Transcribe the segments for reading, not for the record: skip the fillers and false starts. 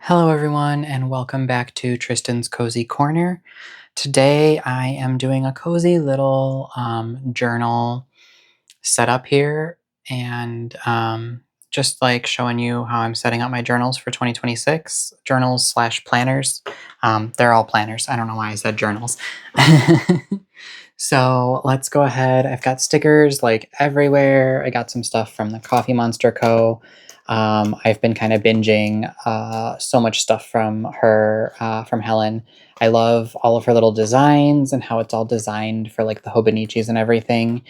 Hello, everyone, and welcome back to Tristan's Cozy Corner. Today, I am doing a cozy little journal setup here and just like showing you how I'm setting up my journals for 2026 journals slash planners. They're all planners. I don't know why I said journals. So let's go ahead. I've got stickers like everywhere. I got some stuff from the Coffee Monster Co. I've been kind of binging so much stuff from her, from Helen. I love all of her little designs and how it's all designed for like the Hobonichis and everything.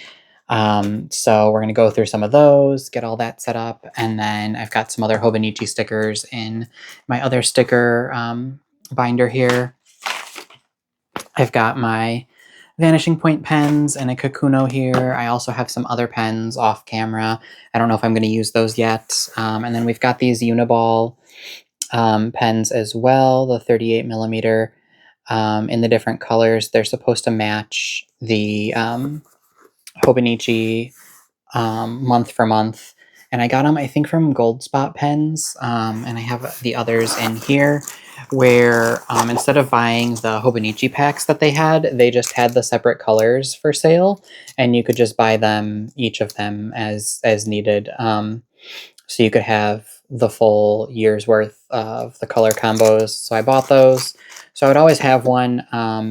So we're going to go through some of those, get all that set up, and then I've got some other Hobonichi stickers in my other sticker binder here. I've got my Vanishing Point pens and a Kakuno here. I also have some other pens off camera. I don't know if I'm going to use those yet. And then we've got these Uniball pens as well, the 38 millimeter in the different colors. They're supposed to match the Hobonichi month for month. And I got them, I think, from Gold Spot Pens. And I have the others in here where instead of buying the Hobonichi packs that they had, they just had the separate colors for sale. And you could just buy them, each of them, as needed. So you could have the full year's worth of the color combos. So I bought those. So I would always have one.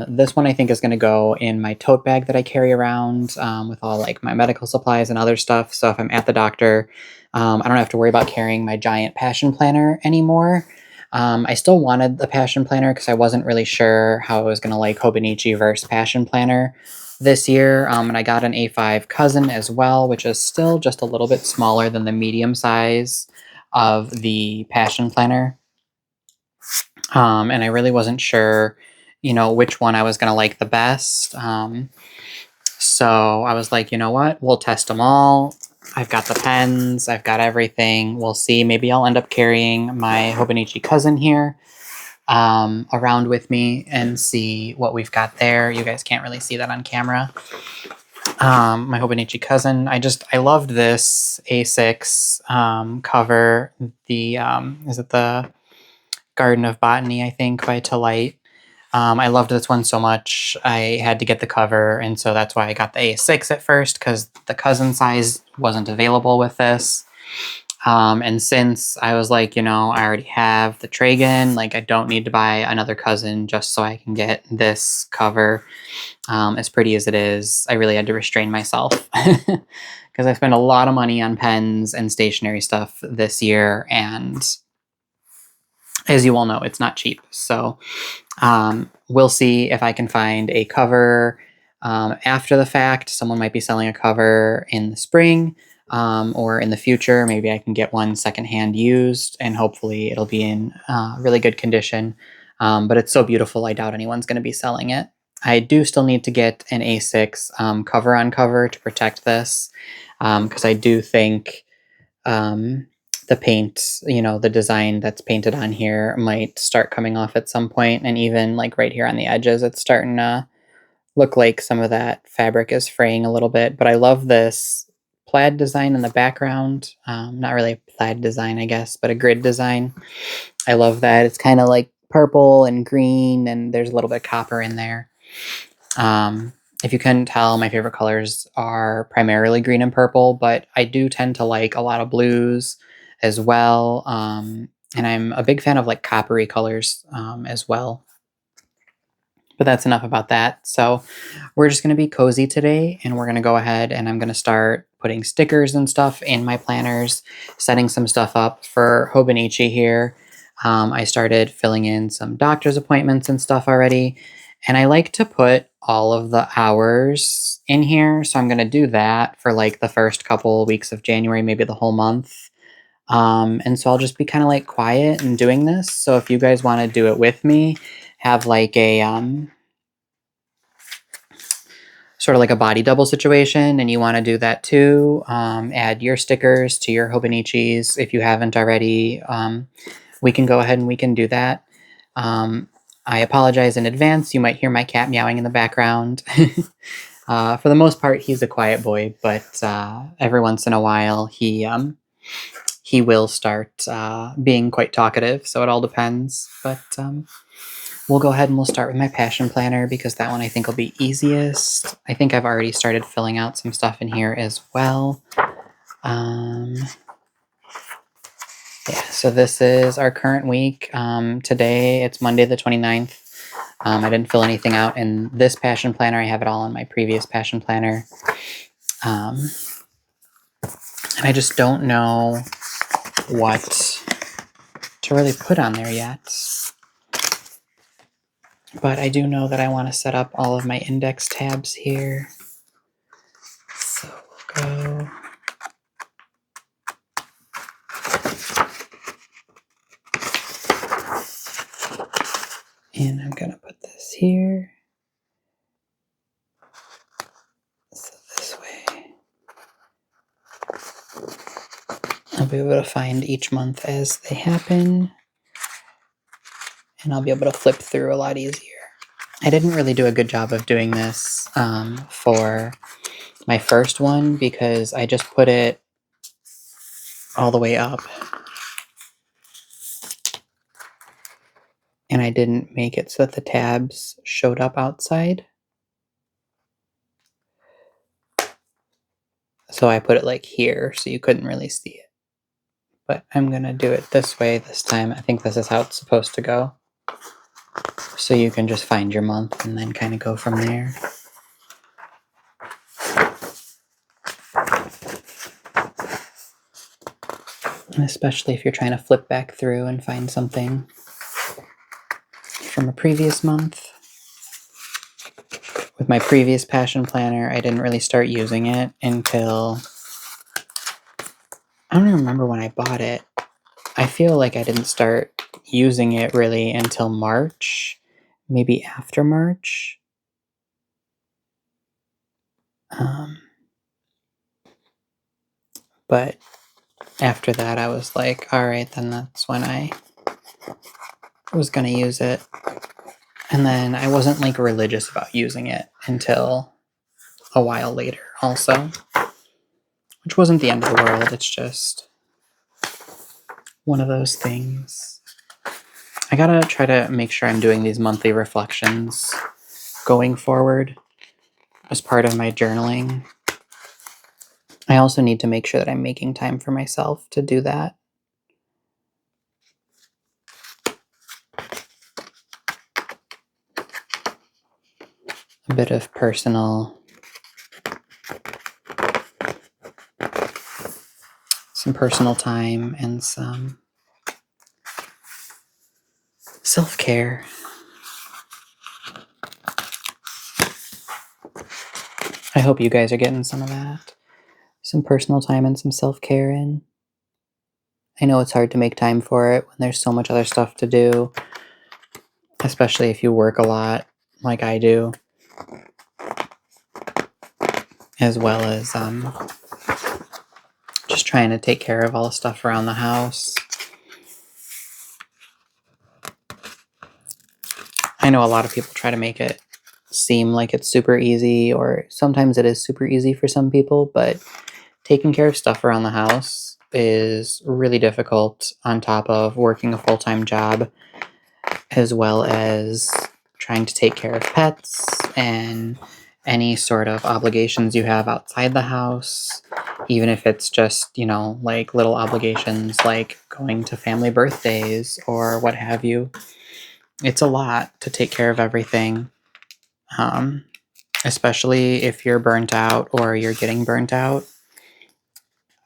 This one I think is going to go in my tote bag that I carry around with all like my medical supplies and other stuff. So if I'm at the doctor, I don't have to worry about carrying my giant passion planner anymore. I still wanted the passion planner because I wasn't really sure how I was going to like Hobonichi versus passion planner this year. And I got an A5 cousin as well, which is still just a little bit smaller than the medium size of the passion planner. And I really wasn't sure, which one I was going to like the best. So I was like, you know what? We'll test them all. I've got the pens. I've got everything. We'll see. Maybe I'll end up carrying my Hobonichi cousin here around with me and see what we've got there. You guys can't really see that on camera. My Hobonichi cousin. I loved this A6 cover. Is it the Garden of Botany, I think, by Tolite. I loved this one so much, I had to get the cover, and so that's why I got the A6 at first, because the cousin size wasn't available with this. And since I was like, I already have the Tragan, like I don't need to buy another cousin just so I can get this cover. As pretty as it is, I really had to restrain myself because I spent a lot of money on pens and stationery stuff this year, and as you all know, it's not cheap. So we'll see if I can find a cover after the fact. Someone might be selling a cover in the spring or in the future. Maybe I can get one secondhand used, and hopefully it'll be in really good condition. But it's so beautiful, I doubt anyone's going to be selling it. I do still need to get an A6 cover on cover to protect this, because I do think the paint, the design that's painted on here might start coming off at some point, and even like right here on the edges, it's starting to look like some of that fabric is fraying a little bit. But I love this plaid design in the background. Not really a plaid design, I guess, but a grid design. I love that. It's kind of like purple and green, and there's a little bit of copper in there. If you couldn't tell, my favorite colors are primarily green and purple, but I do tend to like a lot of blues as well. And I'm a big fan of like coppery colors as well. But that's enough about that. So we're just going to be cozy today, and we're going to go ahead and I'm going to start putting stickers and stuff in my planners, setting some stuff up for Hobonichi here. I started filling in some doctor's appointments and stuff already, and I like to put all of the hours in here. So I'm going to do that for like the first couple weeks of January, maybe the whole month. And so I'll just be kind of like quiet and doing this. So if you guys want to do it with me, have like a sort of like a body double situation, and you want to do that too, add your stickers to your Hobonichis if you haven't already. We can go ahead and we can do that. I apologize in advance. You might hear my cat meowing in the background. For the most part, he's a quiet boy, but every once in a while, he he will start being quite talkative, so it all depends. But we'll go ahead and we'll start with my passion planner because that one I think will be easiest. I think I've already started filling out some stuff in here as well. Yeah, so this is our current week. Today, it's Monday the 29th. I didn't fill anything out in this passion planner. I have it all in my previous passion planner. And I just don't know what to really put on there yet. But I do know that I want to set up all of my index tabs here. So we'll go. And I'm going to put this here. So this way I'll be able to find each month as they happen. And I'll be able to flip through a lot easier. I didn't really do a good job of doing this for my first one because I just put it all the way up. And I didn't make it so that the tabs showed up outside. So I put it like here so you couldn't really see it. But I'm going to do it this way this time. I think this is how it's supposed to go. So you can just find your month and then kind of go from there. And especially if you're trying to flip back through and find something from a previous month. With my previous passion planner, I didn't really start using it until, I don't even remember when I bought it. I feel like I didn't start using it really until March, maybe after March. But after that, I was like, all right, then that's when I was going to use it. And then I wasn't like religious about using it until a while later also, which wasn't the end of the world. It's just one of those things. I gotta try to make sure I'm doing these monthly reflections going forward as part of my journaling. I also need to make sure that I'm making time for myself to do that. A bit of some personal time and some self-care. I hope you guys are getting some of that. Some personal time and some self-care in. I know it's hard to make time for it when there's so much other stuff to do, especially if you work a lot like I do, as well as just trying to take care of all the stuff around the house. I know a lot of people try to make it seem like it's super easy, or sometimes it is super easy for some people, but taking care of stuff around the house is really difficult on top of working a full-time job, as well as trying to take care of pets and any sort of obligations you have outside the house, even if it's just, you know, like little obligations like going to family birthdays or what have you. It's a lot to take care of everything, especially if you're burnt out or you're getting burnt out.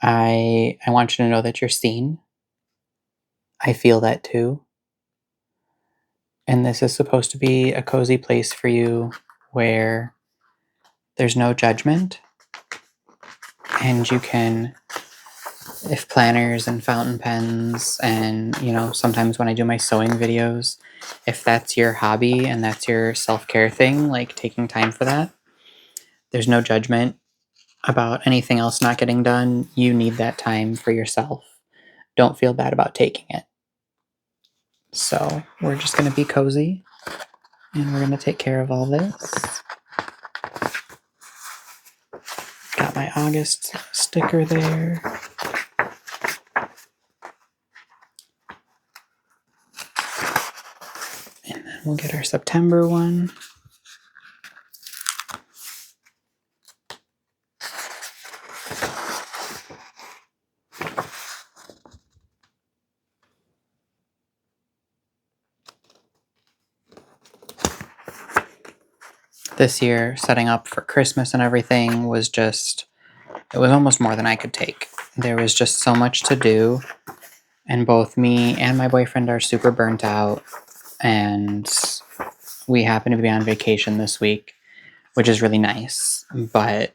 I want you to know that you're seen. I feel that too. And this is supposed to be a cozy place for you where there's no judgment. And you can, if planners and fountain pens and, you know, sometimes when I do my sewing videos, if that's your hobby and that's your self-care thing, like taking time for that, there's no judgment about anything else not getting done. You need that time for yourself. Don't feel bad about taking it. So we're just going to be cozy and we're going to take care of all this. Got my August sticker there. We'll get our September one. This year, setting up for Christmas and everything was just, it was almost more than I could take. There was just so much to do, and both me and my boyfriend are super burnt out, and we happen to be on vacation this week, which is really nice. But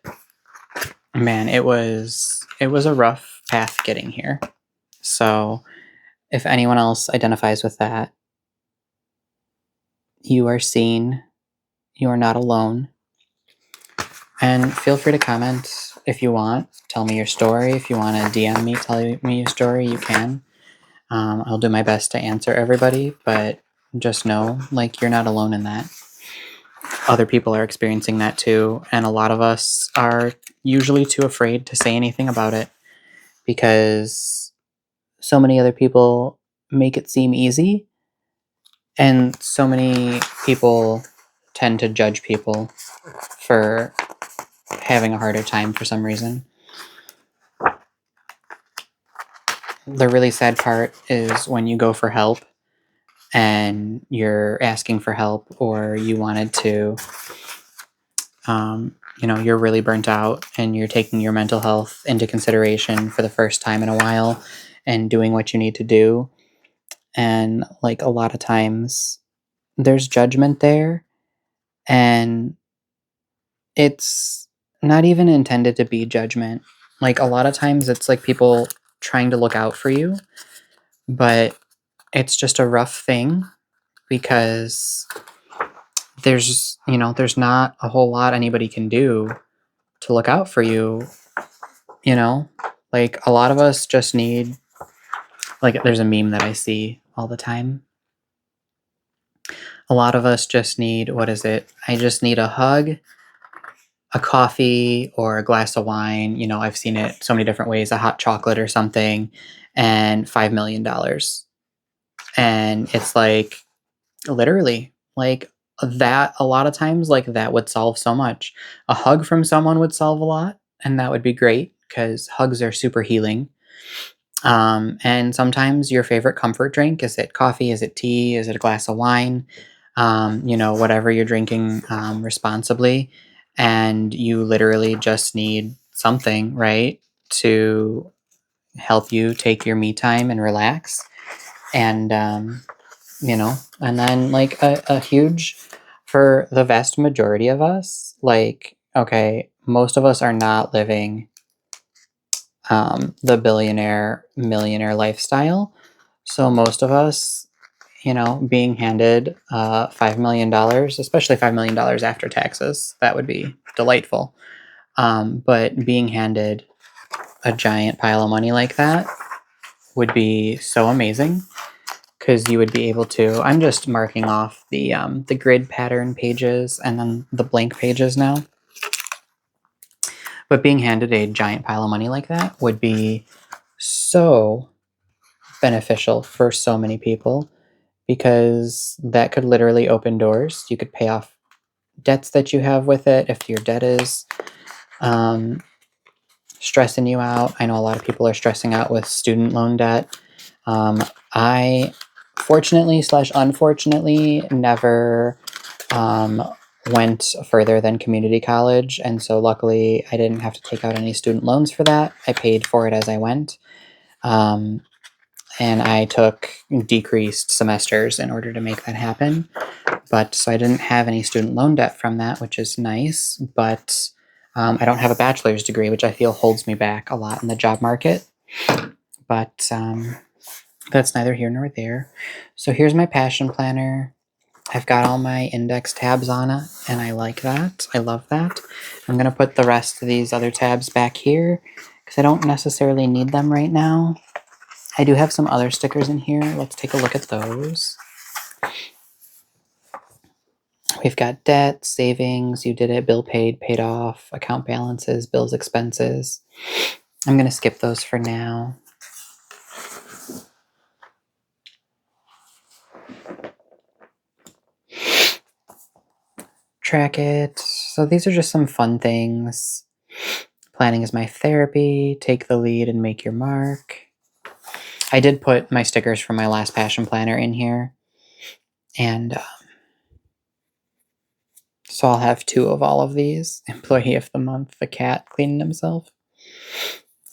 man, it was a rough path getting here. So if anyone else identifies with that, you are seen. You are not alone. And feel free to comment if you want. Tell me your story. If you want to DM me, tell me your story, you can. I'll do my best to answer everybody, but just know, like, you're not alone in that. Other people are experiencing that too, and a lot of us are usually too afraid to say anything about it because so many other people make it seem easy, and so many people tend to judge people for having a harder time for some reason. The really sad part is when you go for help and you're asking for help, or you wanted to, you're really burnt out and you're taking your mental health into consideration for the first time in a while and doing what you need to do. And like a lot of times there's judgment there, and it's not even intended to be judgment. Like a lot of times it's like people trying to look out for you, but it's just a rough thing because there's not a whole lot anybody can do to look out for you, you know? Like a lot of us just need, like there's a meme that I see all the time. A lot of us just need, what is it? I just need a hug, a coffee, or a glass of wine. I've seen it so many different ways, a hot chocolate or something, and $5 million. And it's like, literally, like that, a lot of times, like that would solve so much. A hug from someone would solve a lot, and that would be great because hugs are super healing. And sometimes your favorite comfort drink, is it coffee? Is it tea? Is it a glass of wine? Whatever you're drinking responsibly. And you literally just need something, right, to help you take your me time and relax. And, and then like a huge, for the vast majority of us, like, okay, most of us are not living the billionaire, millionaire lifestyle. So most of us, being handed $5 million, especially $5 million after taxes, that would be delightful. But being handed a giant pile of money like that would be so amazing because you would be able to. I'm just marking off the grid pattern pages and then the blank pages now. But being handed a giant pile of money like that would be so beneficial for so many people because that could literally open doors. You could pay off debts that you have with it if your debt is stressing you out. I know a lot of people are stressing out with student loan debt. I fortunately / unfortunately never went further than community college, and so luckily I didn't have to take out any student loans for that. I paid for it as I went. And I took decreased semesters in order to make that happen. But so I didn't have any student loan debt from that, which is nice. But I don't have a bachelor's degree, which I feel holds me back a lot in the job market. But that's neither here nor there. So here's my passion planner. I've got all my index tabs on it, and I like that. I love that. I'm going to put the rest of these other tabs back here because I don't necessarily need them right now. I do have some other stickers in here. Let's take a look at those. We've got debt, savings, you did it, bill paid, paid off, account balances, bills, expenses. I'm going to skip those for now. track it. So these are just some fun things. Planning is my therapy. Take the lead and make your mark. I did put my stickers from my last passion planner in here. And so I'll have 2 of all of these. Employee of the month, the cat cleaning himself.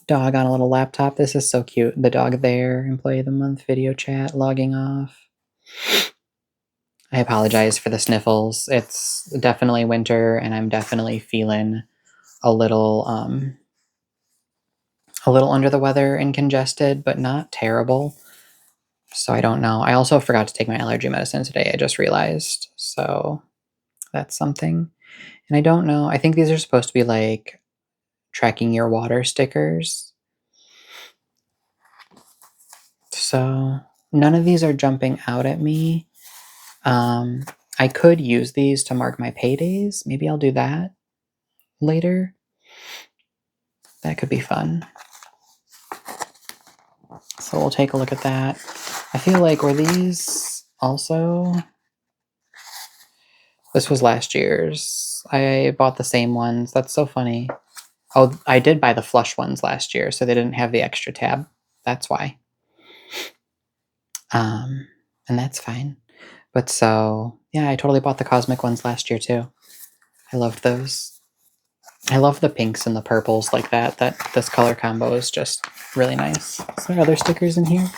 Dog on a little laptop. This is so cute. The dog there, employee of the month, video chat, logging off. I apologize for the sniffles. It's definitely winter, and I'm definitely feeling a little under the weather and congested, but not terrible. So I don't know. I also forgot to take my allergy medicine today. I just realized. So that's something. And I don't know. I think these are supposed to be like tracking your water stickers. So none of these are jumping out at me. I could use these to mark my paydays. Maybe I'll do that later. That could be fun. So we'll take a look at that. I feel like, were these also... This was last year's. I bought the same ones. That's so funny. Oh, I did buy the flush ones last year, so they didn't have the extra tab. That's why. And that's fine. But so, yeah, I totally bought the cosmic ones last year too. I loved those. I love the pinks and the purples like that. This color combo is just really nice. Is there other stickers in here?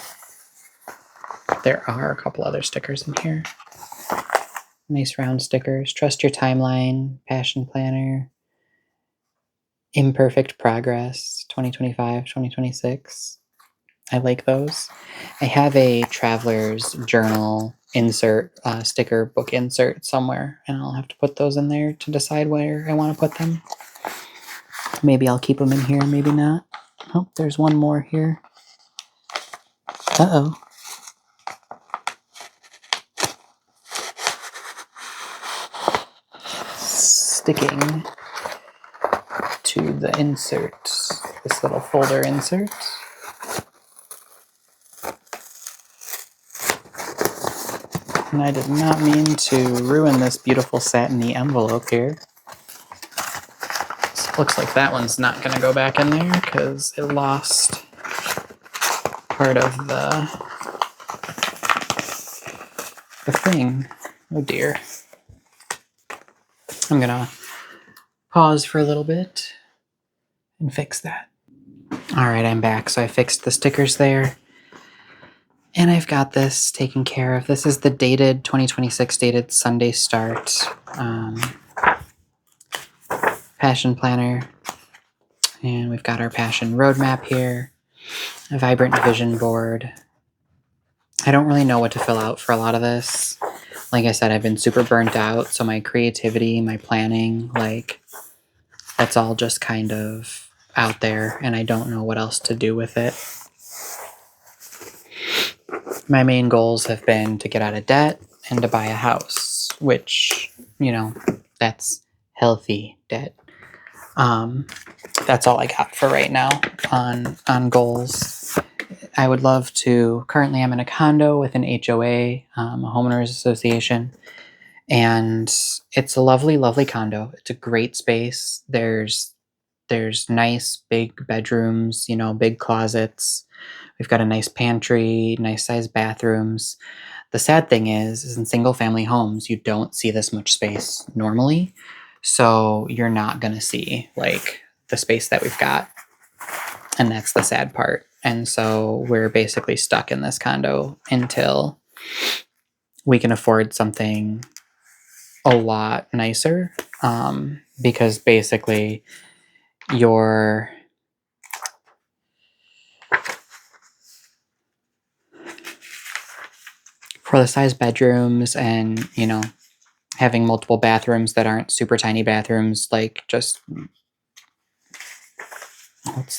There are a couple other stickers in here. Nice round stickers. Trust your timeline, passion planner, imperfect progress, 2025, 2026. I like those. I have a traveler's journal insert, sticker book insert somewhere, and I'll have to put those in there to decide where I want to put them. Maybe I'll keep them in here, maybe not. Oh, there's one more here. Uh-oh. Sticking to the insert, this little folder insert. And I did not mean to ruin this beautiful satiny envelope here. So it looks like that one's not going to go back in there because it lost part of the thing. Oh dear. I'm going to pause for a little bit and fix that. All right, I'm back. So I fixed the stickers there. And I've got this taken care of. This is the dated 2026 dated Sunday start passion planner. And we've got our passion roadmap here, a vibrant vision board. I don't really know what to fill out for a lot of this. Like I said, I've been super burnt out. So my creativity, my planning, like that's all just kind of out there. And I don't know what else to do with it. My main goals have been to get out of debt and to buy a house, which, you know, that's healthy debt. That's all I got for right now on goals. I would love to, currently I'm in a condo with an HOA, a homeowners association, and it's a lovely, lovely condo. It's a great space. There's nice big bedrooms, you know, big closets. We've got a nice pantry, nice sized bathrooms. The sad thing is in single family homes, you don't see this much space normally. So you're not going to see like the space that we've got. And that's the sad part. And so we're basically stuck in this condo until we can afford something a lot nicer. Because basically for the size bedrooms and, you know, having multiple bathrooms that aren't super tiny bathrooms, like just,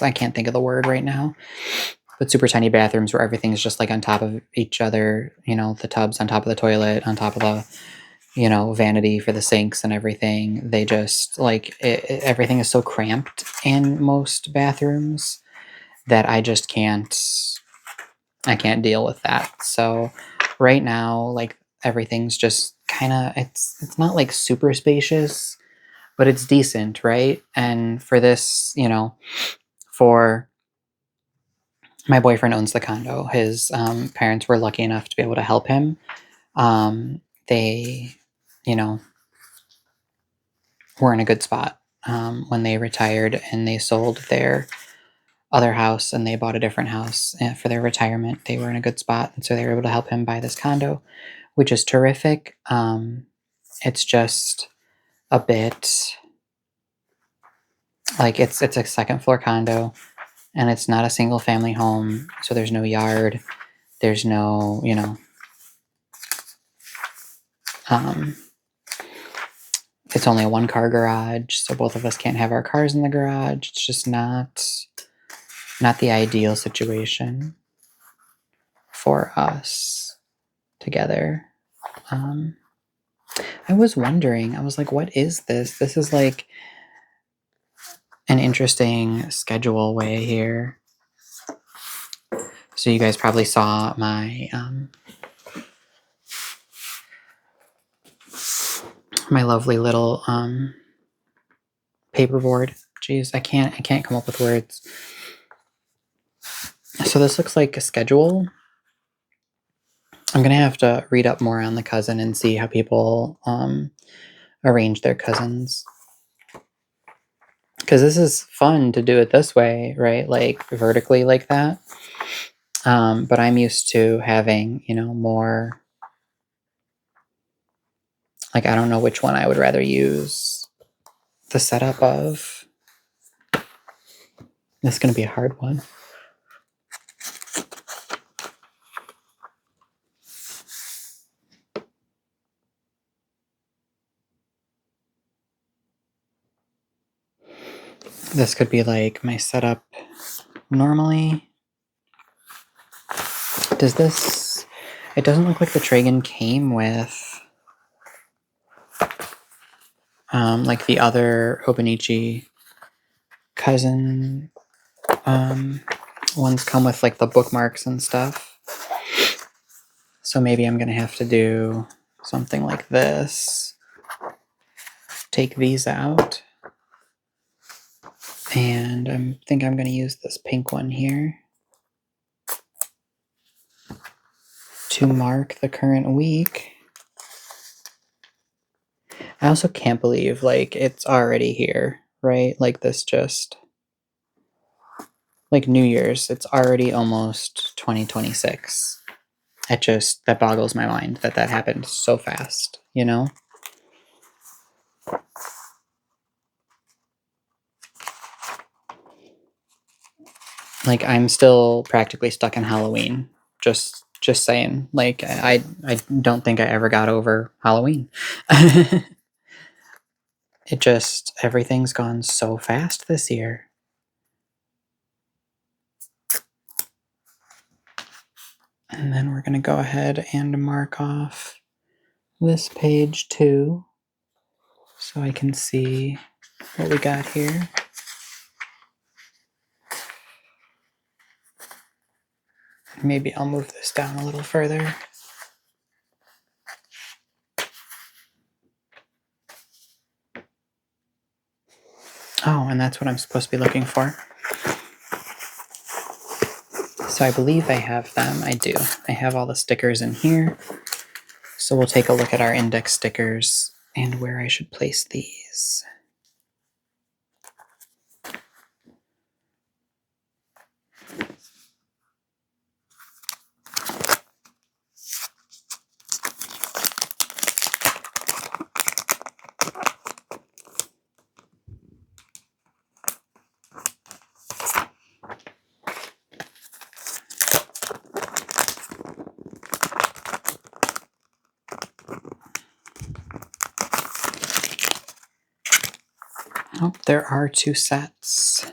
I can't think of the word right now, but super tiny bathrooms where everything's just like on top of each other, you know, the tubs on top of the toilet, on top of the, you know, vanity for the sinks and everything. They just like, everything is so cramped in most bathrooms that I just can't deal with that. So right now, like everything's just it's not like super spacious, but it's decent, right? And for this, for my boyfriend owns the condo. His parents were lucky enough to be able to help him. They, you know, were in a good spot when they retired, and they sold their other house and they bought a different house for their retirement. They were in a good spot, and so they were able to help him buy this condo, which is terrific. It's just a bit like it's a second floor condo, and it's not a single family home, so there's no yard, there's no, it's only a 1-car garage, so both of us can't have our cars in the garage. It's just not the ideal situation for us together. I was wondering, I was like, what is this? This is like an interesting schedule way here. So you guys probably saw my my lovely little paperboard. Jeez, I can't come up with words. So this looks like a schedule. I'm gonna have to read up more on the cousin and see how people arrange their cousins. Because this is fun to do it this way, right? Like vertically like that. But I'm used to having, more. Like, I don't know which one I would rather use the setup of. This is going to be a hard one. This could be like my setup normally. Does this... It doesn't look like the Tragan came with like the other Hobonichi cousin ones come with like the bookmarks and stuff. So maybe I'm gonna have to do something like this. Take these out. And I think I'm gonna use this pink one here to mark the current week. I also can't believe, like, it's already here, right? Like, this just... Like, New Year's, it's already almost 2026. That boggles my mind that happened so fast, Like, I'm still practically stuck in Halloween. Just saying. Like, I don't think I ever got over Halloween. Everything's gone so fast this year. And then we're going to go ahead and mark off this page too, so I can see what we got here. Maybe I'll move this down a little further. Oh, and that's what I'm supposed to be looking for. So I believe I have them. I do. I have all the stickers in here. So we'll take a look at our index stickers and where I should place these. Oh, there are 2 sets.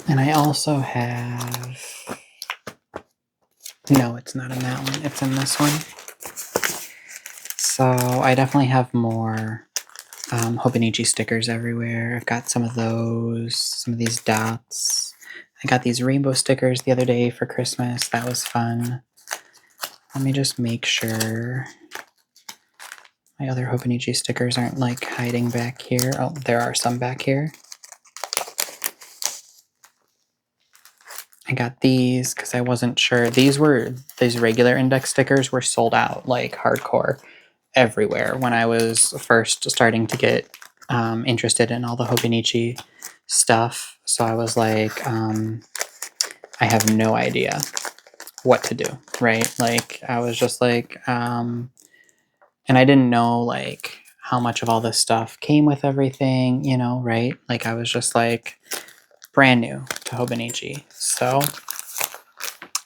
And I also have... No, it's not in that one. It's in this one. So I definitely have more Hobonichi stickers everywhere. I've got some of those, some of these dots. I got these rainbow stickers the other day for Christmas. That was fun. Let me just make sure my other Hobonichi stickers aren't like hiding back here. Oh, there are some back here. I got these because I wasn't sure. These regular index stickers were sold out like hardcore everywhere when I was first starting to get interested in all the Hobonichi stuff. So I was like, I have no idea what to do, right? Like I was just like, and I didn't know like how much of all this stuff came with everything, you know, right? Like I was just like brand new to Hobonichi. So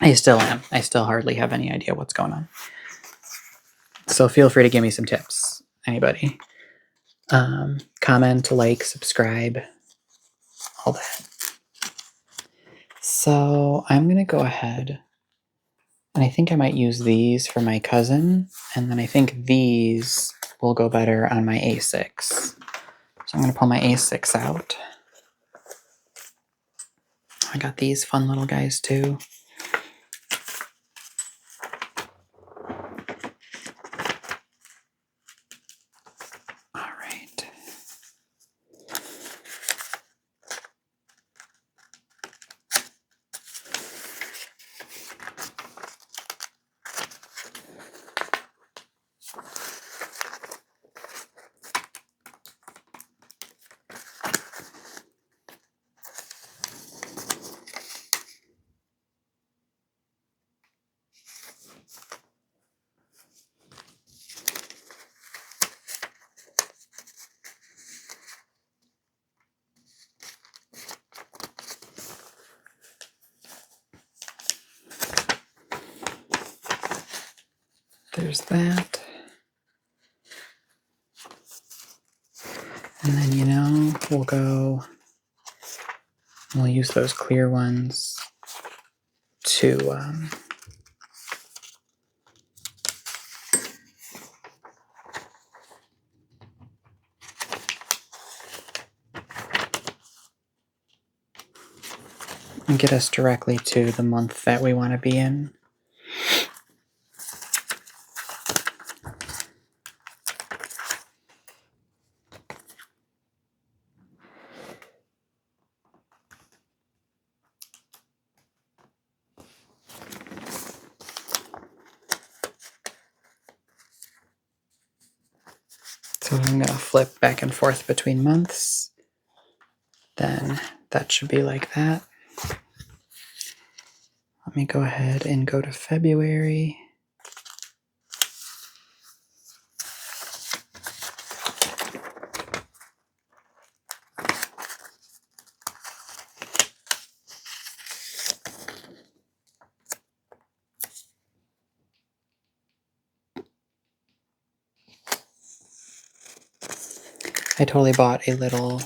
I still am. I still hardly have any idea what's going on. So feel free to give me some tips, anybody. Comment, like, subscribe, all that. So I'm going to go ahead, and I think I might use these for my cousin, and then I think these will go better on my A6. So I'm going to pull my A6 out. I got these fun little guys too. All right. There's that. And then, you know, we'll use those clear ones to and get us directly to the month that we want to be in. So I'm going to flip back and forth between months. Then that should be like that. Let me go ahead and go to February. I totally bought a little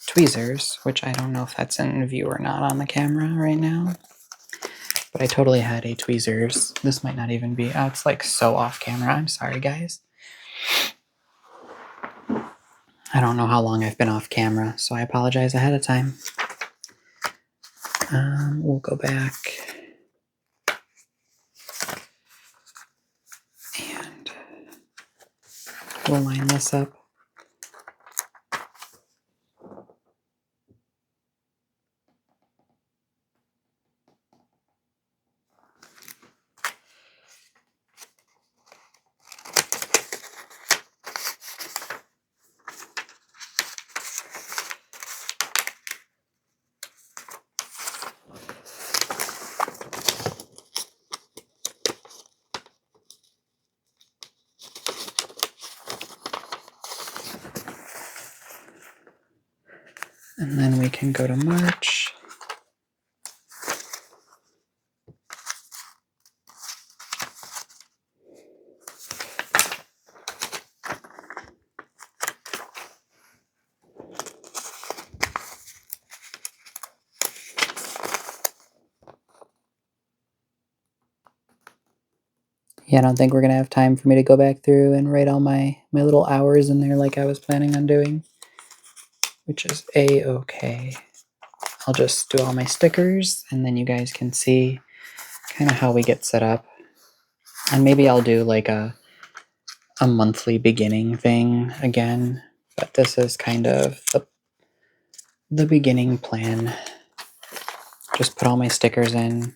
tweezers, which I don't know if that's in view or not on the camera right now. But I totally had a tweezers. This might not even be, oh, it's like so off camera. I'm sorry, guys. I don't know how long I've been off camera, so I apologize ahead of time. We'll go back. And we'll line this up. And then we can go to March. Yeah, I don't think we're gonna have time for me to go back through and write all my little hours in there like I was planning on doing, which is a-okay. I'll just do all my stickers, and then you guys can see kind of how we get set up. And maybe I'll do like a monthly beginning thing again, but this is kind of the beginning plan. Just put all my stickers in.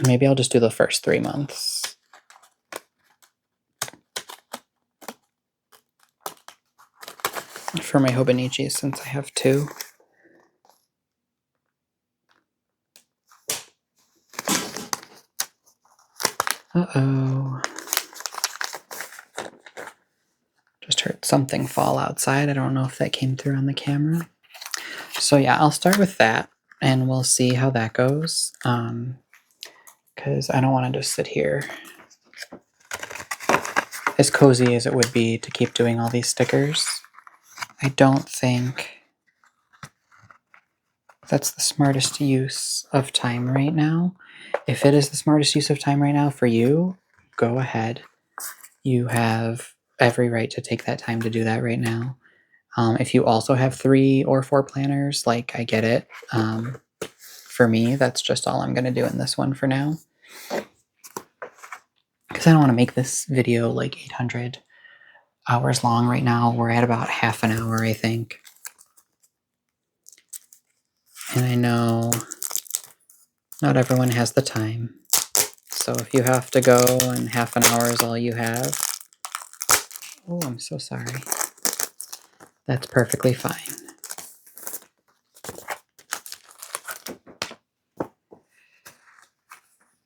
Maybe I'll just do the first 3 months. For my Hobonichi, since I have 2. Uh-oh. Just heard something fall outside. I don't know if that came through on the camera. So yeah, I'll start with that, and we'll see how that goes. Because I don't want to just sit here. As cozy as it would be to keep doing all these stickers, I don't think that's the smartest use of time right now. If it is the smartest use of time right now for you, go ahead. You have every right to take that time to do that right now. If you also have 3 or 4 planners, like, I get it. For me, that's just all I'm going to do in this one for now. Because I don't want to make this video like 800 hours long right now. We're at about half an hour, I think. And I know not everyone has the time. So if you have to go and half an hour is all you have, oh, I'm so sorry. That's perfectly fine.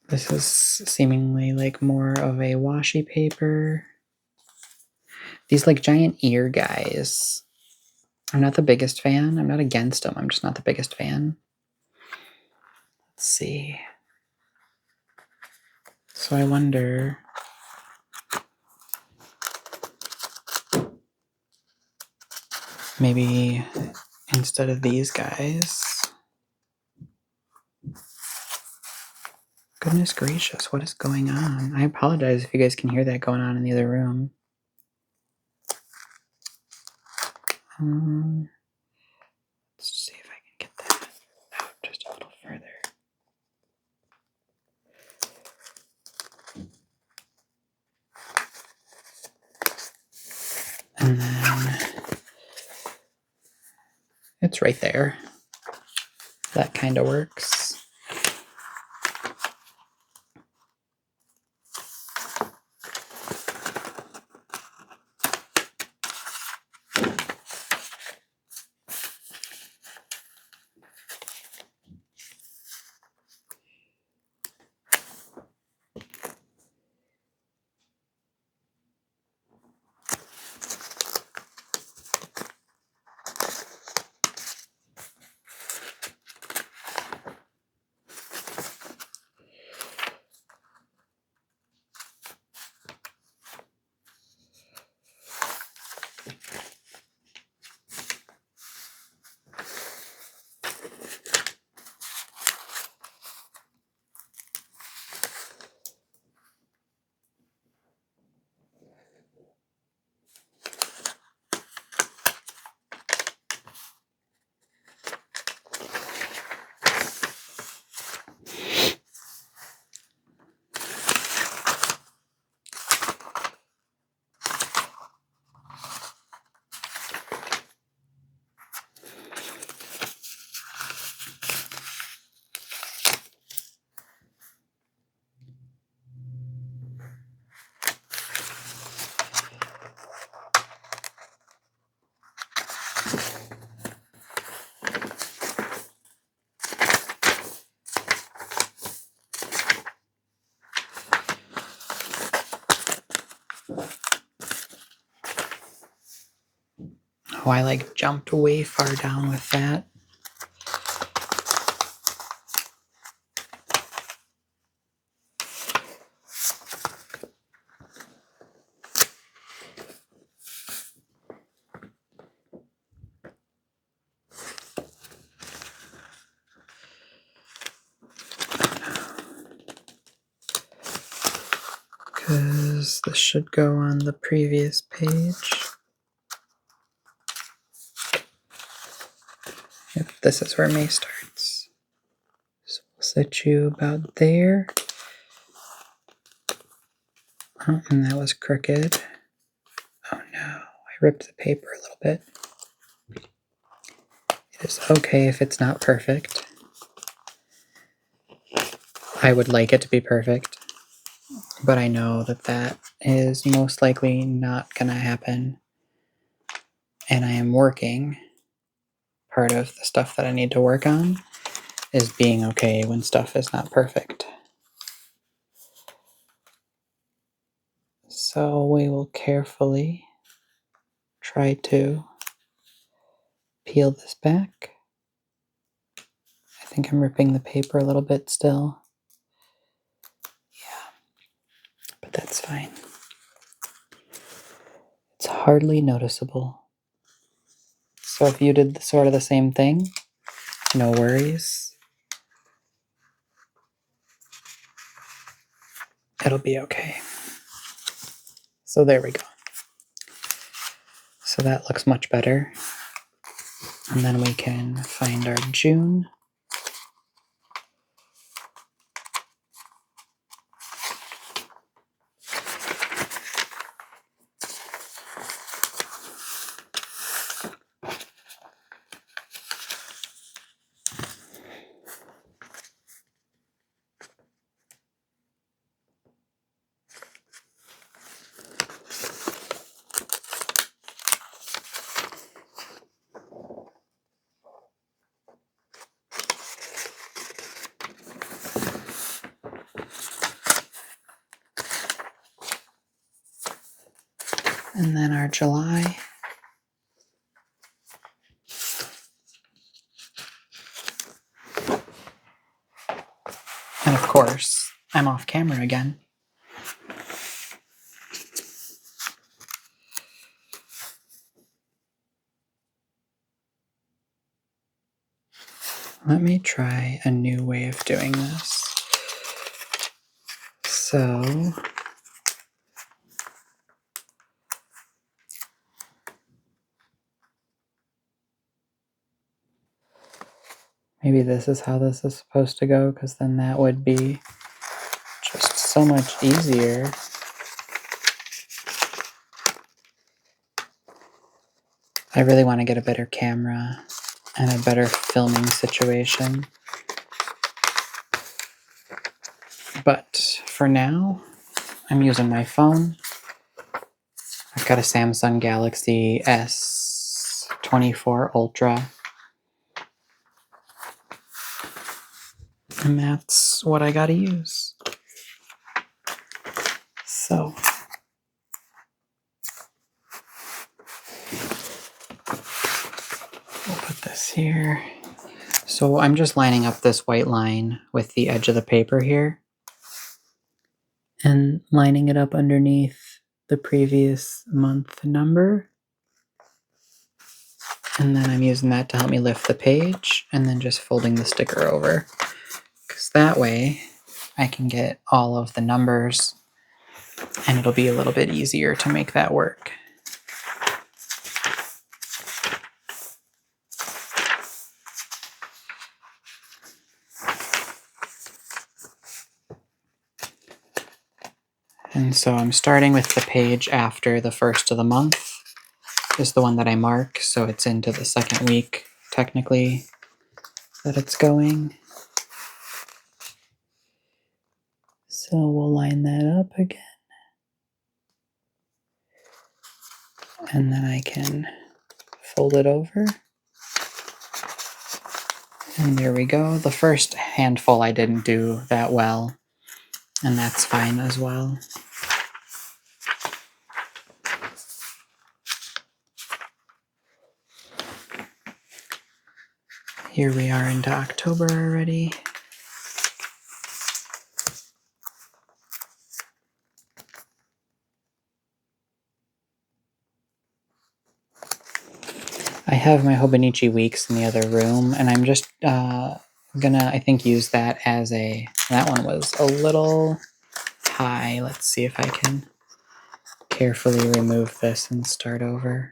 This is seemingly like more of a washi paper. These like giant ear guys. I'm not the biggest fan. I'm not against them. I'm just not the biggest fan. Let's see. So I wonder, maybe instead of these guys. Goodness gracious, what is going on? I apologize if you guys can hear that going on in the other room. Let's see if I can get that out just a little further. And then it's right there. That kind of works. Oh, I like jumped way far down with that. because this should go on the previous page. Yep, this is where May starts. So we'll set you about there. Oh, and that was crooked. Oh no, I ripped the paper a little bit. It is okay if it's not perfect. I would like it to be perfect, but I know that that is most likely not gonna happen. And I am working. Part of the stuff that I need to work on is being okay when stuff is not perfect. So we will carefully try to peel this back. I think I'm ripping the paper a little bit still. Yeah, but that's fine. It's hardly noticeable. So if you did sort of the same thing, no worries. It'll be okay. So there we go. So that looks much better. And then we can find our June. And then our July. And of course, I'm off camera again. Let me try a new way of doing this. So maybe this is how this is supposed to go, because then that would be just so much easier. I really want to get a better camera and a better filming situation. But for now, I'm using my phone. I've got a Samsung Galaxy S24 Ultra. And that's what I gotta use. So we'll put this here. So I'm just lining up this white line with the edge of the paper here and lining it up underneath the previous month number. And then I'm using that to help me lift the page and then just folding the sticker over. Because that way I can get all of the numbers and it'll be a little bit easier to make that work. And so I'm starting with the page after the first of the month is the one that I mark, so it's into the second week, technically, that it's going. So we'll line that up again. And then I can fold it over. And there we go. The first handful I didn't do that well, and that's fine as well. Here we are into October already. I have my Hobonichi Weeks in the other room, and I'm just gonna, I think, use that as a, that one was a little high. Let's see if I can carefully remove this and start over.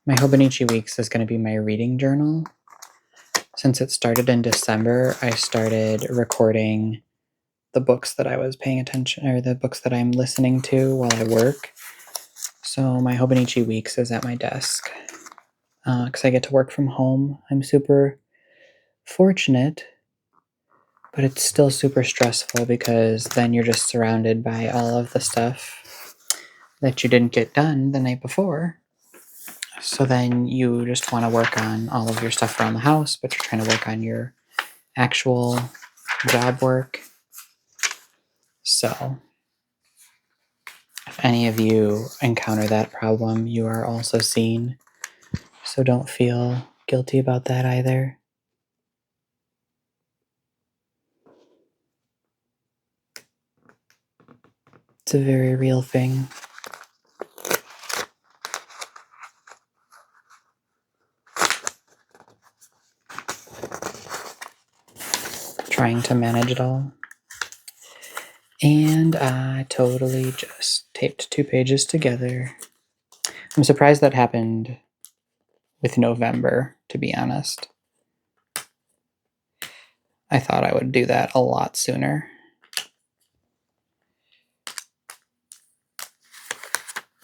My Hobonichi Weeks is going to be my reading journal. Since it started in December, I started recording the books that I was paying attention, or the books that I'm listening to while I work. So my Hobonichi Weeks is at my desk because I get to work from home. I'm super fortunate, but it's still super stressful because then you're just surrounded by all of the stuff that you didn't get done the night before. So then you just want to work on all of your stuff around the house, but you're trying to work on your actual job work. So if any of you encounter that problem, you are also seen. So don't feel guilty about that either. It's a very real thing. Trying to manage it all. And I totally just taped 2 pages together. I'm surprised that happened with November, to be honest. I thought I would do that a lot sooner.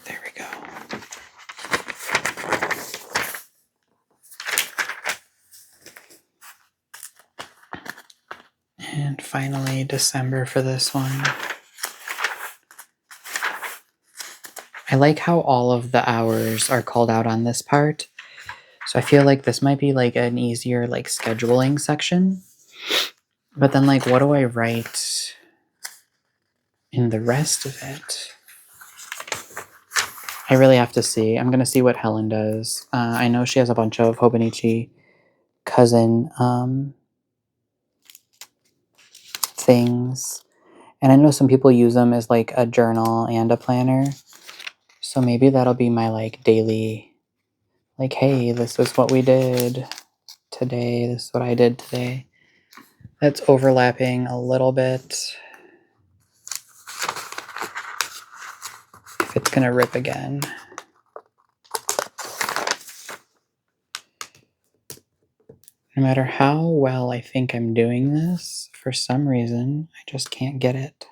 There we go. And finally, December for this one. I like how all of the hours are called out on this part. So I feel like this might be like an easier like scheduling section. But then like, what do I write in the rest of it? I really have to see. I'm going to see what Helen does. I know she has a bunch of Hobonichi cousin things. And I know some people use them as like a journal and a planner. So maybe that'll be my like daily, like, hey, this is what we did today. This is what I did today. That's overlapping a little bit. If it's gonna rip again. No matter how well I think I'm doing this, for some reason, I just can't get it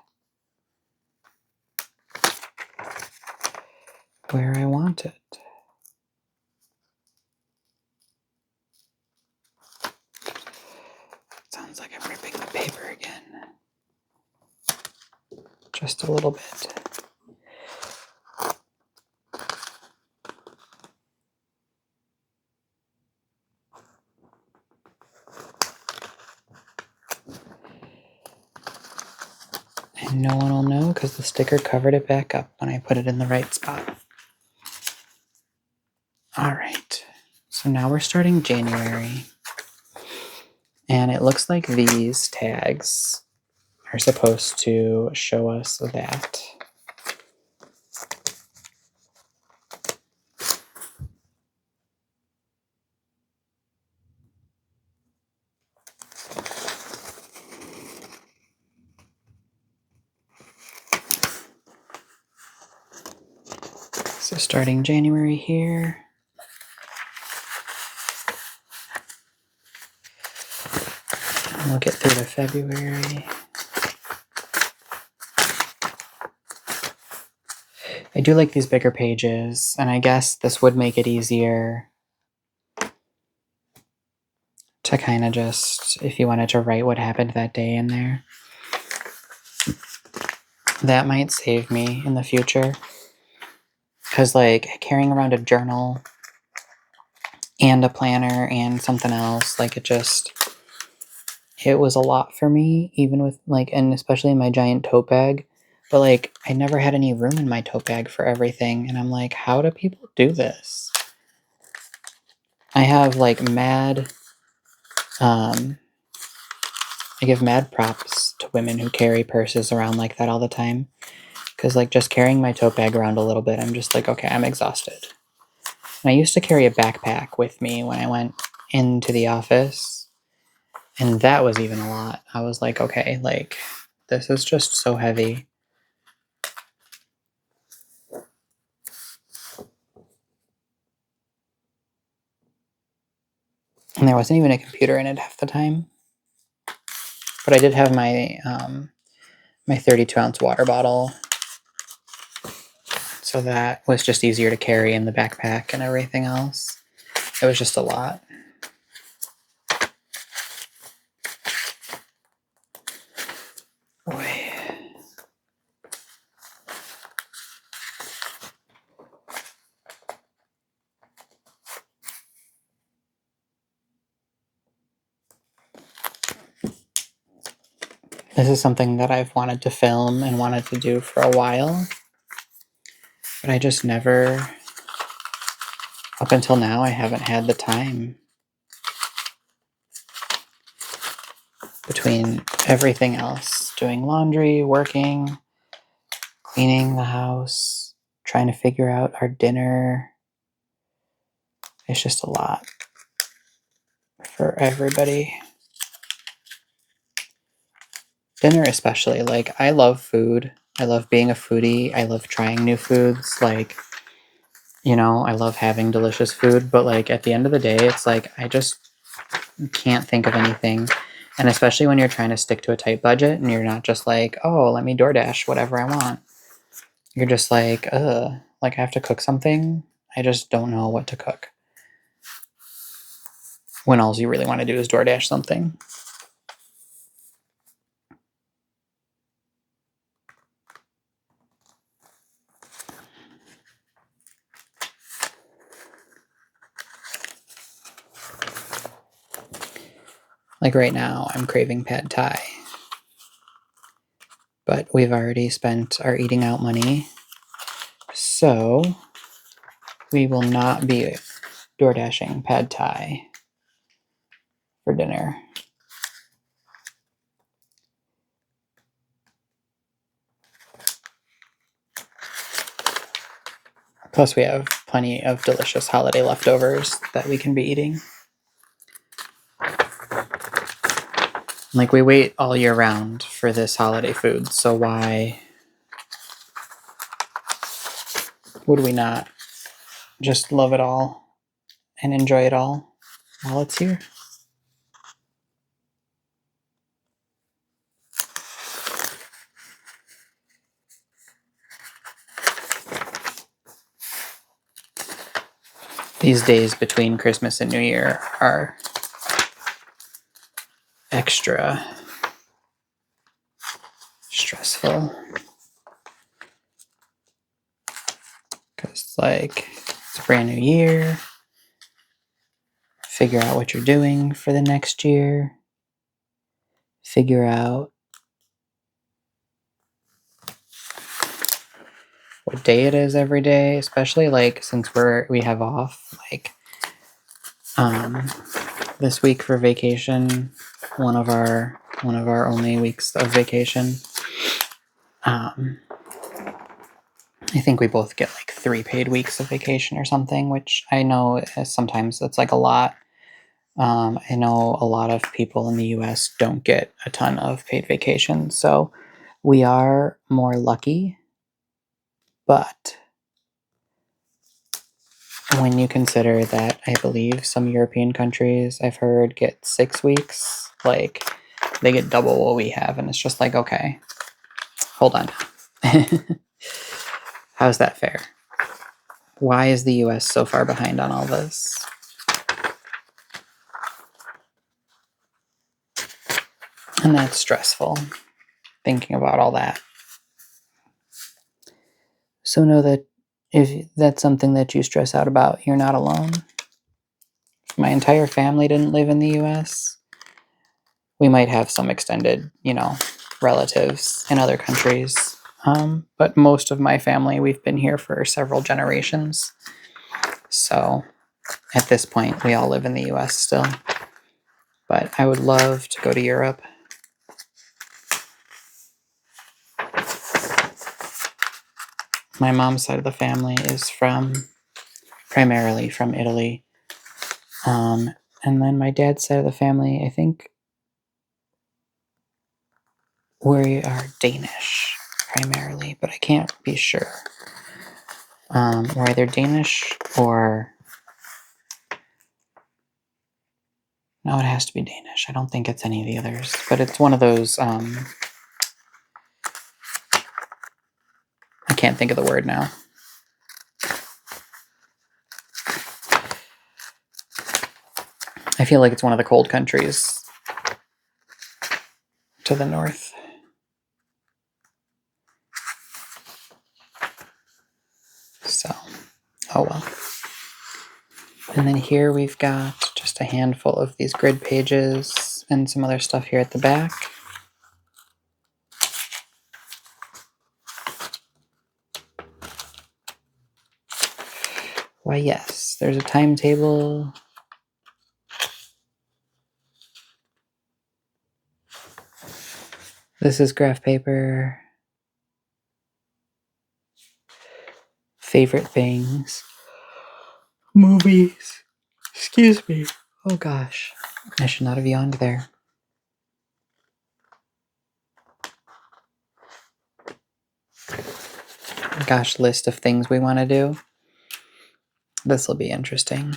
where I want it. Sounds like I'm ripping the paper again. Just a little bit. And no one will know because the sticker covered it back up when I put it in the right spot. All right, so now we're starting January. And it looks like these tags are supposed to show us that. So starting January here. And we'll get through to February. I do like these bigger pages, and I guess this would make it easier to kind of just, if you wanted to write what happened that day in there. That might save me in the future. Because, like, carrying around a journal and a planner and something else, like, it was a lot for me, even with, like, and especially in my giant tote bag. But, like, I never had any room in my tote bag for everything. And I'm like, how do people do this? I have, like, I give mad props to women who carry purses around like that all the time. Because, like, just carrying my tote bag around a little bit, I'm just like, okay, I'm exhausted. And I used to carry a backpack with me when I went into the office. And that was even a lot. I was like, okay, like, this is just so heavy. And there wasn't even a computer in it half the time. But I did have my my 32-ounce water bottle, so that was just easier to carry in the backpack and everything else. It was just a lot. Boy. This is something that I've wanted to film and wanted to do for a while, but I just never, up until now, I haven't had the time. Between everything else, doing laundry, working, cleaning the house, trying to figure out our dinner, it's just a lot for everybody. Dinner especially, like, I love food. I love being a foodie. I love trying new foods. Like, you know, I love having delicious food, but like at the end of the day, it's like I just can't think of anything. And especially when you're trying to stick to a tight budget and you're not just like, oh, let me DoorDash whatever I want. You're just like, like I have to cook something. I just don't know what to cook. When all you really want to do is DoorDash something. Like right now, I'm craving pad thai. But we've already spent our eating out money. So we will not be DoorDashing pad thai for dinner. Plus, we have plenty of delicious holiday leftovers that we can be eating. Like, we wait all year round for this holiday food, so why would we not just love it all and enjoy it all while it's here? These days between Christmas and New Year are extra stressful. Because, like, it's a brand new year. Figure out what you're doing for the next year. Figure out what day it is every day, especially like since we have off like this week for vacation, one of our only weeks of vacation. I think we both get like 3 paid weeks of vacation or something, which I know sometimes that's like a lot. I know a lot of people in the US don't get a ton of paid vacation, so we are more lucky. But when you consider that I believe some European countries I've heard get 6 weeks, like they get double what we have, and it's just like, okay, hold on. How's that fair? Why is the US so far behind on all this? And that's stressful, thinking about all that. So know that if that's something that you stress out about, you're not alone. My entire family didn't live in the US. We might have some extended, relatives in other countries. But most of my family, we've been here for several generations. So at this point, we all live in the US still. But I would love to go to Europe. My mom's side of the family is primarily from Italy. And then my dad's side of the family, I think we are Danish primarily, but I can't be sure. We're either Danish or No, it has to be Danish. I don't think it's any of the others, but it's one of those, I can't think of the word now. I feel like it's one of the cold countries to the north. So, oh well. And then here we've got just a handful of these grid pages and some other stuff here at the back. Why, yes, there's a timetable. This is graph paper. Favorite things. Movies. Excuse me. Oh gosh. I should not have yawned there. Gosh, list of things we want to do. This will be interesting.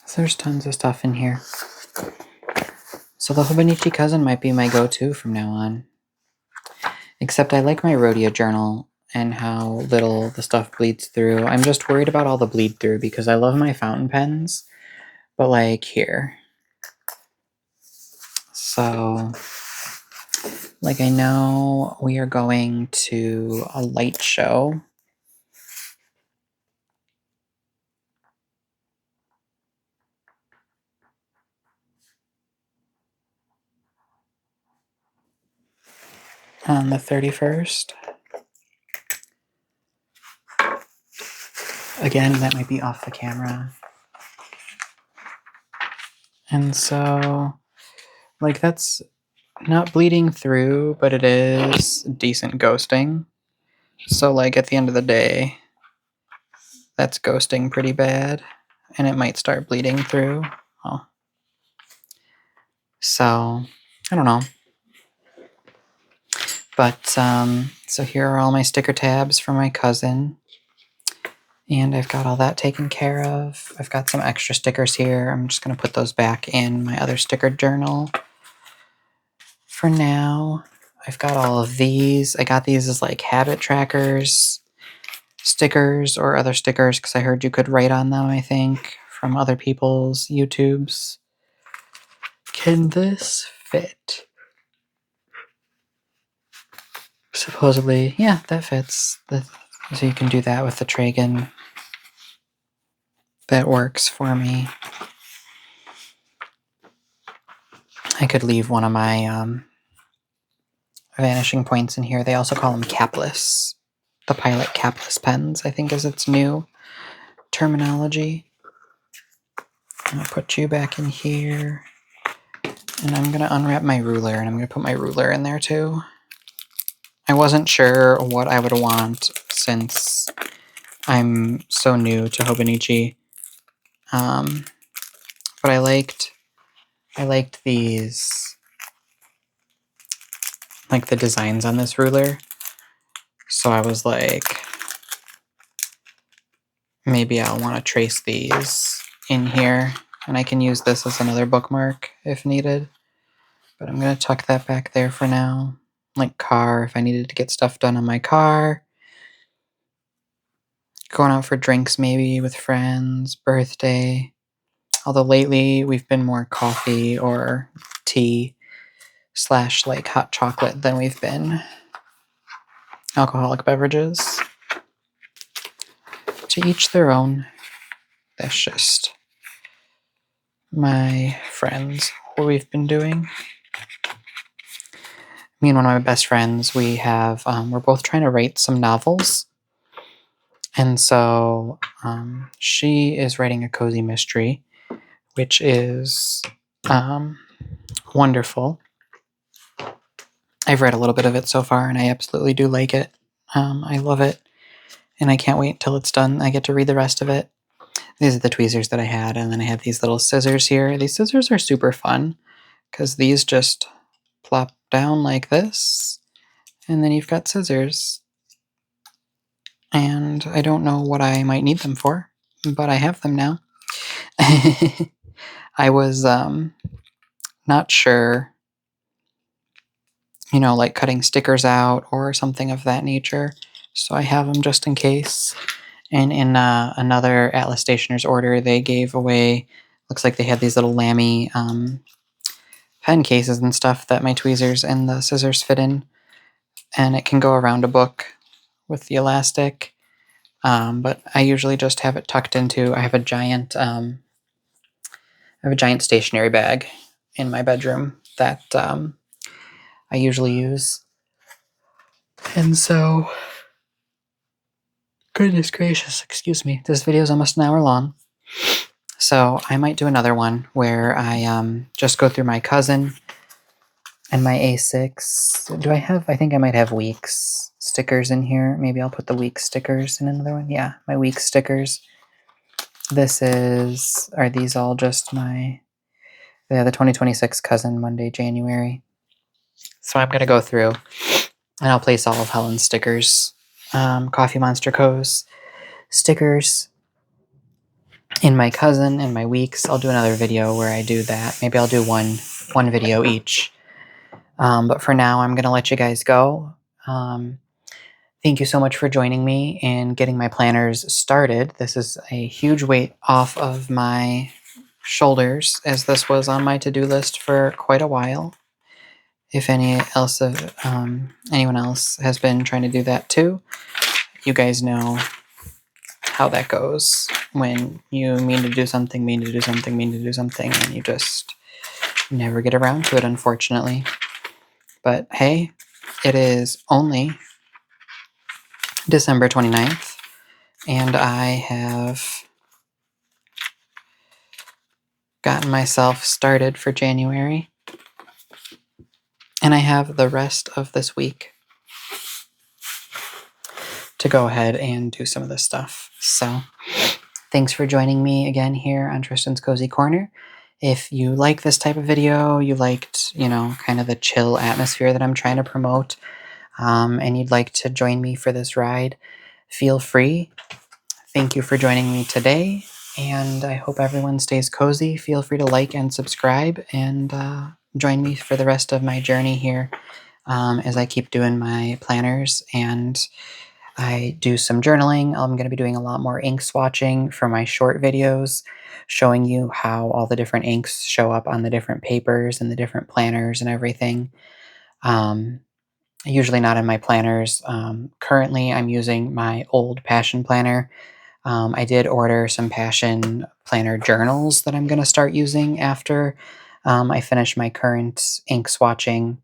So there's tons of stuff in here. So the Hobonichi cousin might be my go-to from now on. Except I like my rodeo journal and how little the stuff bleeds through. I'm just worried about all the bleed through because I love my fountain pens, but like here. So, like I know we are going to a light show. On the 31st. Again, that might be off the camera. And so, like, that's not bleeding through, but it is decent ghosting. So, like, at the end of the day, that's ghosting pretty bad, and it might start bleeding through. Oh. So, I don't know. But, so here are all my sticker tabs for my cousin. And I've got all that taken care of. I've got some extra stickers here. I'm just going to put those back in my other sticker journal. For now, I've got all of these. I got these as like habit trackers, stickers, or other stickers because I heard you could write on them, I think, from other people's YouTubes. Can this fit? Supposedly, yeah, that fits. So you can do that with the Tragan. That works for me. I could leave one of my vanishing points in here. They also call them capless. The Pilot capless pens, I think, is its new terminology. I'm going to put you back in here. And I'm going to unwrap my ruler, and I'm going to put my ruler in there too. I wasn't sure what I would want since I'm so new to Hobonichi. But I liked these, like the designs on this ruler. So I was like, maybe I'll want to trace these in here, and I can use this as another bookmark if needed. But I'm going to tuck that back there for now. Like car, if I needed to get stuff done on my car. Going out for drinks maybe with friends, birthday. Although lately we've been more coffee or tea / like hot chocolate than we've been alcoholic beverages. To each their own. That's just my friends, what we've been doing. me and one of my best friends, we have, we're both trying to write some novels. And so she is writing a cozy mystery, which is wonderful. I've read a little bit of it so far, and I absolutely do like it. I love it, and I can't wait till it's done. I get to read the rest of it. These are the tweezers that I had, and then I have these little scissors here. These scissors are super fun because these just plop down like this, and then you've got scissors. And I don't know what I might need them for, but I have them now. I was not sure, like cutting stickers out or something of that nature, so I have them just in case. And in another Atlas Stationer's order, they gave away, looks like they had these little Lamy pen cases and stuff that my tweezers and the scissors fit in, and it can go around a book with the elastic. But I usually just have it tucked into, I have a giant stationery bag in my bedroom that I usually use. And so, goodness gracious, excuse me, this video is almost an hour long. So I might do another one where I just go through my cousin and my A6. I think I might have weeks stickers in here. Maybe I'll put the week stickers in another one. Yeah, my week stickers. Are these all just the 2026 cousin, Monday, January. So I'm going to go through and I'll place all of Helen's stickers, Coffee Monster Co.'s stickers in my cousin and my weeks. I'll do another video where I do that. Maybe I'll do one video each. But for now, I'm going to let you guys go. Thank you so much for joining me and getting my planners started. This is a huge weight off of my shoulders, as this was on my to-do list for quite a while. If anyone else has been trying to do that too, you guys know how that goes when you mean to do something, and you just never get around to it, unfortunately. But hey, it is only December 29th, and I have gotten myself started for January, and I have the rest of this week to go ahead and do some of this stuff. So thanks for joining me again here on Tristan's Cozy Corner. If you like this type of video, you liked, kind of the chill atmosphere that I'm trying to promote, and you'd like to join me for this ride, feel free. Thank you for joining me today, and I hope everyone stays cozy. Feel free to like and subscribe, and join me for the rest of my journey here as I keep doing my planners and I do some journaling. I'm going to be doing a lot more ink swatching for my short videos, showing you how all the different inks show up on the different papers and the different planners and everything. Usually not in my planners. Currently, I'm using my old Passion Planner. I did order some Passion Planner journals that I'm going to start using after I finish my current ink swatching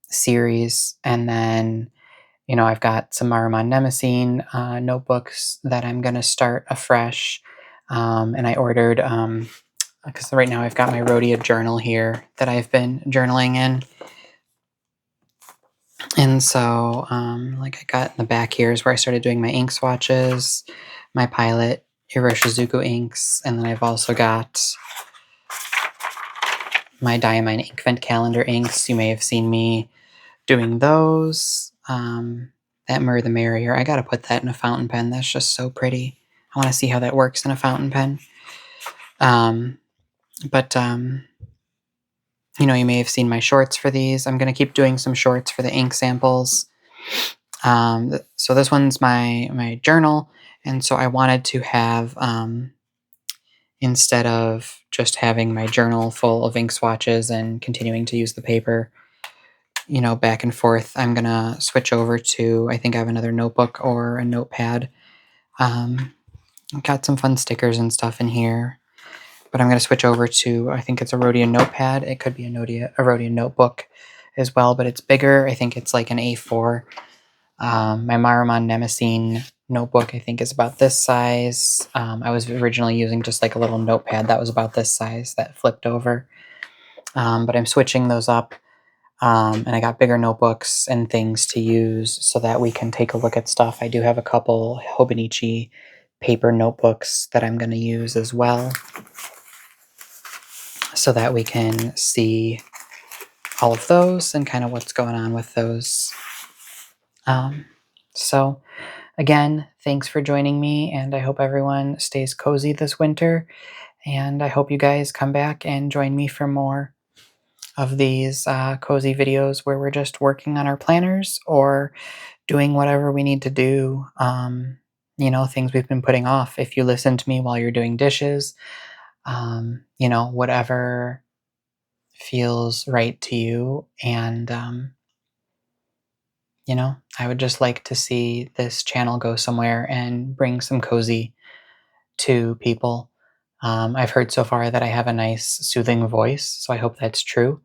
series, and then I've got some Maruman Nemesis notebooks that I'm going to start afresh. And I ordered, because right now I've got my Rhodia journal here that I've been journaling in. And so, like I got in the back here is where I started doing my ink swatches, my Pilot Iroshizuku inks, and then I've also got my Diamine Inkvent calendar inks. You may have seen me doing those. That Myrrh the Merrier. I gotta put that in a fountain pen. That's just so pretty. I want to see how that works in a fountain pen. You may have seen my shorts for these. I'm gonna keep doing some shorts for the ink samples. So this one's my journal, and so I wanted to have, instead of just having my journal full of ink swatches and continuing to use the paper, back and forth, I'm going to switch over to, I think I have another notebook or a notepad. Got some fun stickers and stuff in here. But I'm going to switch over to, I think it's a Rhodia notepad. It could be a Rhodia notebook as well, but it's bigger. I think it's like an A4. My Maruman Nemesine notebook, I think, is about this size. I was originally using just like a little notepad that was about this size that flipped over. But I'm switching those up. And I got bigger notebooks and things to use so that we can take a look at stuff. I do have a couple Hobonichi paper notebooks that I'm going to use as well so that we can see all of those and kind of what's going on with those. So again, thanks for joining me, and I hope everyone stays cozy this winter, and I hope you guys come back and join me for more of these cozy videos where we're just working on our planners or doing whatever we need to do, things we've been putting off. If you listen to me while you're doing dishes, whatever feels right to you. And, I would just like to see this channel go somewhere and bring some cozy to people. I've heard so far that I have a nice, soothing voice, so I hope that's true.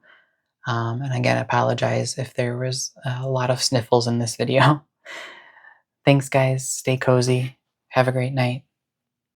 And again, I apologize if there was a lot of sniffles in this video. Thanks, guys. Stay cozy. Have a great night.